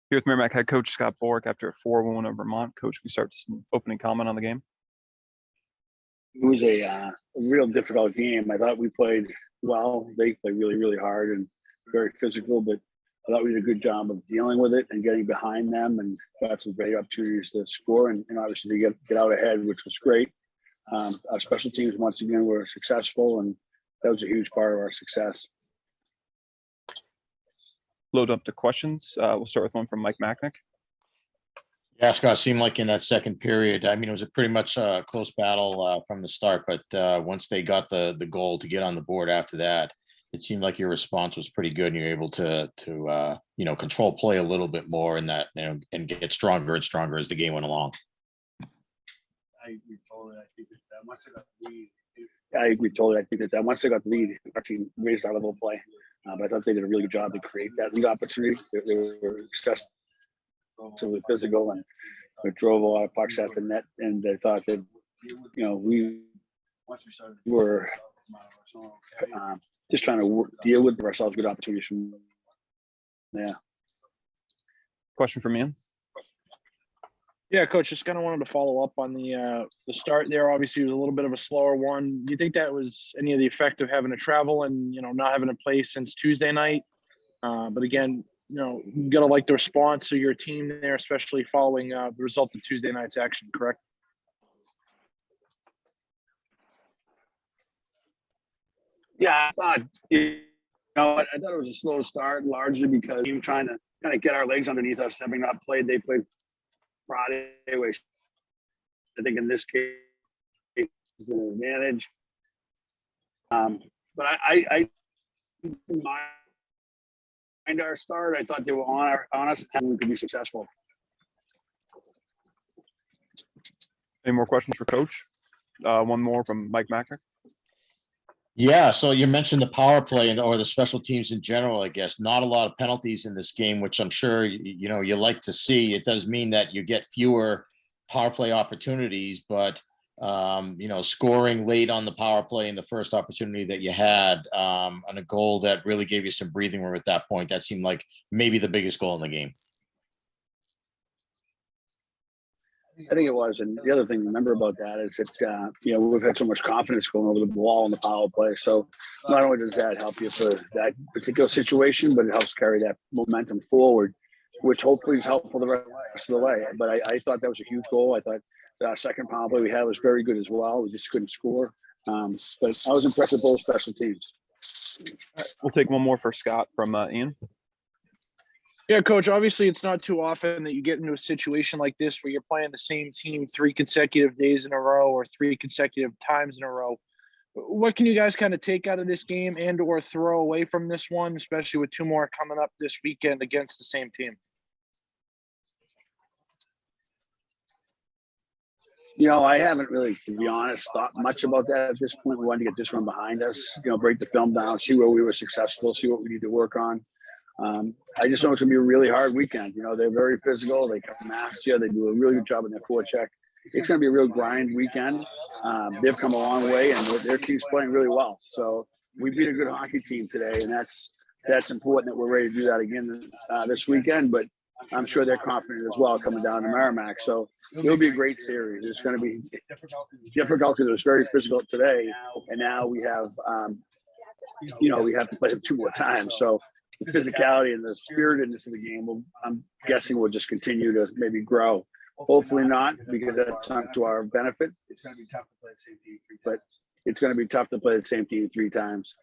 Here with Merrimack head coach Scott Borek after a 4-1 over Vermont. Coach, we start just an opening comment on the game. It was a real difficult game. I thought we played well. They played really, really hard and very physical, but I thought we did a good job of dealing with it and getting behind them and got some great opportunities to score and obviously to get out ahead, which was great. Our special teams, once again, were successful, and that was a huge part of our success. Load up the questions. We'll start with one from Mike Macknick. Yeah, Scott, seemed like in that second period, I mean, it was a pretty much a close battle from the start, but once they got the goal to get on the board after that, it seemed like your response was pretty good and you're able to control play a little bit more in that, and get stronger and stronger as the game went along. I agree totally. I think that once they got the lead, our team raised our level of play. But I thought they did a really good job to create that lead opportunity. They were excessively physical and drove a lot of pucks at the net. And they thought that, we were just trying to deal with ourselves good opportunities from there. Question from Ian. Yeah, Coach, just kind of wanted to follow up on the start there. Obviously, it was a little bit of a slower one. Do you think that was any of the effect of having to travel and, not having to play since Tuesday night? But again, you got to like the response of your team there, especially following the result of Tuesday night's action, correct? Yeah, I thought it was a slow start, largely because we were trying to kind of get our legs underneath us, having not played. They played Friday, which I think in this case is an advantage. But I mind our start. I thought they were on us and we could be successful. Any more questions for Coach? One more from Mike Macknick. Yeah, so you mentioned the power play or the special teams in general, I guess. Not a lot of penalties in this game, which I'm sure, you like to see. It does mean that you get fewer power play opportunities, but, scoring late on the power play in the first opportunity that you had on a goal that really gave you some breathing room at that point, that seemed like maybe the biggest goal in the game. I think it was. And the other thing to remember about that is that, we've had so much confidence going over the ball in the power play. So not only does that help you for that particular situation, but it helps carry that momentum forward, which hopefully is helpful the rest of the way. But I thought that was a huge goal. I thought the second power play we had was very good as well. We just couldn't score. But I was impressed with both special teams. We'll take one more for Scott from Ian. Yeah, Coach, obviously it's not too often that you get into a situation like this where you're playing the same team 3 consecutive days in a row or 3 consecutive times in a row. What can you guys kind of take out of this game and or throw away from this one, especially with 2 more coming up this weekend against the same team? I haven't really, to be honest, thought much about that at this point. We wanted to get this one behind us, break the film down, see where we were successful, see what we need to work on. I just know it's going to be a really hard weekend. They're very physical. They come after you. They do a really good job in their forecheck. It's going to be a real grind weekend. They've come a long way, and their team's playing really well. So we beat a good hockey team today, and that's important that we're ready to do that again this weekend. But I'm sure they're confident as well coming down to Merrimack. So it'll be a great series. It's going to be difficult because it was very physical today, and now we have, we have to play them 2 more times. So the physicality and the spiritedness of the game, I'm guessing will just continue to maybe grow. Hopefully not, because that's not to our benefit. It's going to be tough to play the same team 3 times. But it's going to be tough to play the same team 3 times.